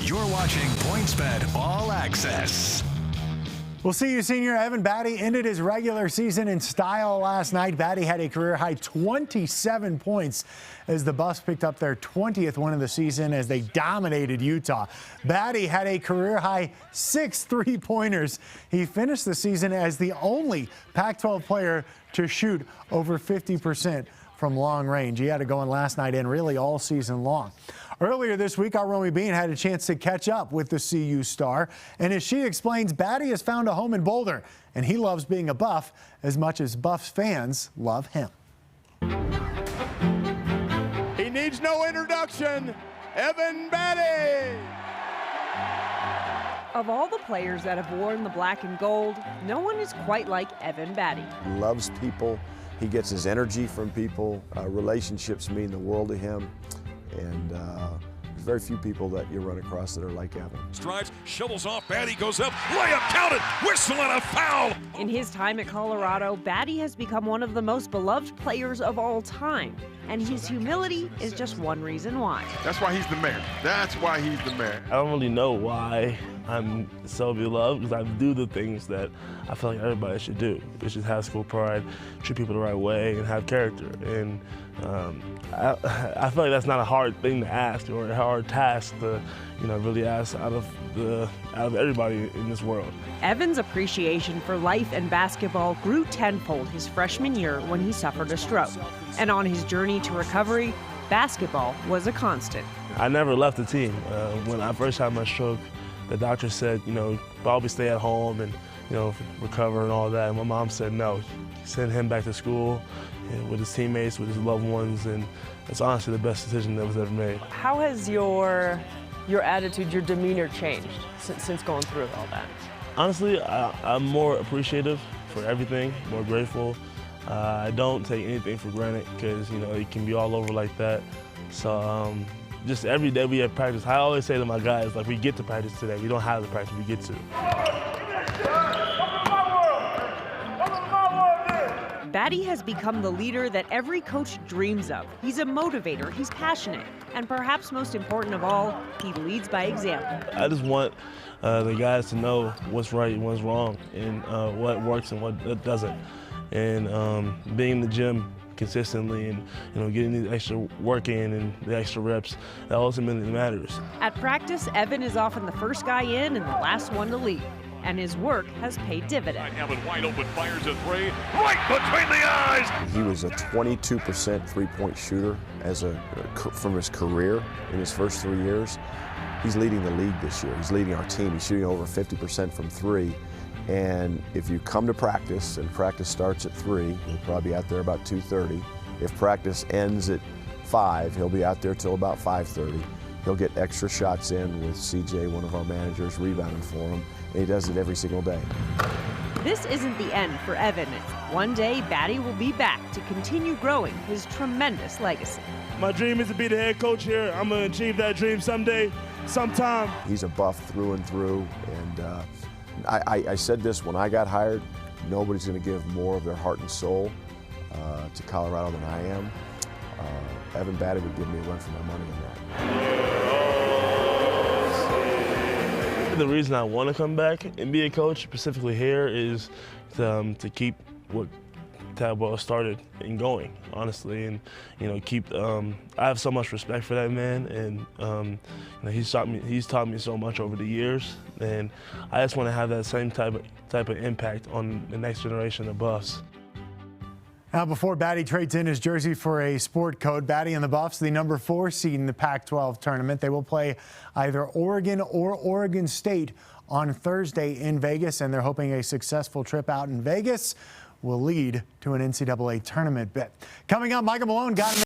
You're watching PointsBet All Access. We'll see you, senior Evan Battey ended his regular season in style last night. Battey had a career-high 27 points as the Buffs picked up their 20th win of the season as they dominated Utah. Battey had a career-high 6 3-pointers. He finished the season as the only Pac-12 player to shoot over 50% from long range. He had it going last night and really all season long. Earlier this week, our Romy Bean had a chance to catch up with the CU star. And as she explains, Battey has found a home in Boulder, and he loves being a Buff as much as Buffs fans love him. He needs no introduction, Evan Battey. Of all the players that have worn the black and gold, no one is quite like Evan Battey. He loves people. He gets his energy from people. Relationships mean the world to him. And there's very few people that you run across that are like Evan. Strides, shovels off, Battey goes up, layup counted, whistle and a foul. In his time at Colorado, Battey has become one of the most beloved players of all time. And his humility is just one reason why. That's why he's the mayor. That's why he's the mayor. I don't really know why I'm so beloved, because I do the things that I feel like everybody should do. It's just have school pride, treat people the right way, and have character. And I feel like that's not a hard thing to ask or a hard task to, really ask out of everybody in this world. Evan's appreciation for life and basketball grew tenfold his freshman year when he suffered a stroke. And on his journey to recovery, basketball was a constant. I never left the team. When I first had my stroke, the doctor said, probably stay at home and, recover and all that. And my mom said no, send him back to school with his teammates, with his loved ones, and it's honestly the best decision that was ever made. How has your attitude, your demeanor changed since going through all that? Honestly, I'm more appreciative for everything, more grateful. I don't take anything for granted because, it can be all over like that. So just every day we have practice. I always say to my guys, we get to practice today. We don't have to practice, we get to. Battey has become the leader that every coach dreams of. He's a motivator, he's passionate, and perhaps most important of all, he leads by example. I just want the guys to know what's right and what's wrong, and what works and what doesn't. And being in the gym consistently and getting the extra work in and the extra reps, that ultimately matters. At practice, Evan is often the first guy in and the last one to leave. And his work has paid dividends. Evan wide open, fires a three, right between the eyes. He was a 22% three-point shooter from his career in his first 3 years. He's leading the league this year. He's leading our team. He's shooting over 50% from three. And if you come to practice, and practice starts at 3, he'll probably be out there about 2:30. If practice ends at 5, he'll be out there till about 5:30. He'll get extra shots in with CJ, one of our managers, rebounding for him. And he does it every single day. This isn't the end for Evan. One day, Battey will be back to continue growing his tremendous legacy. My dream is to be the head coach here. I'm going to achieve that dream someday, sometime. He's a Buff through and through. And I said this when I got hired, nobody's going to give more of their heart and soul to Colorado than I am. Evan Battey would give me a run for my money on that. The reason I want to come back and be a coach, specifically here, is to keep what Tabwell started and going, honestly, and keep. I have so much respect for that man, and he's taught me so much over the years, and I just want to have that same type of impact on the next generation of Buffs. Now, before Battey trades in his jersey for a sport coat, Battey and the Buffs, the number 4 seed in the Pac-12 tournament. They will play either Oregon or Oregon State on Thursday in Vegas, and they're hoping a successful trip out in Vegas will lead to an NCAA tournament bid. Coming up, Michael Malone got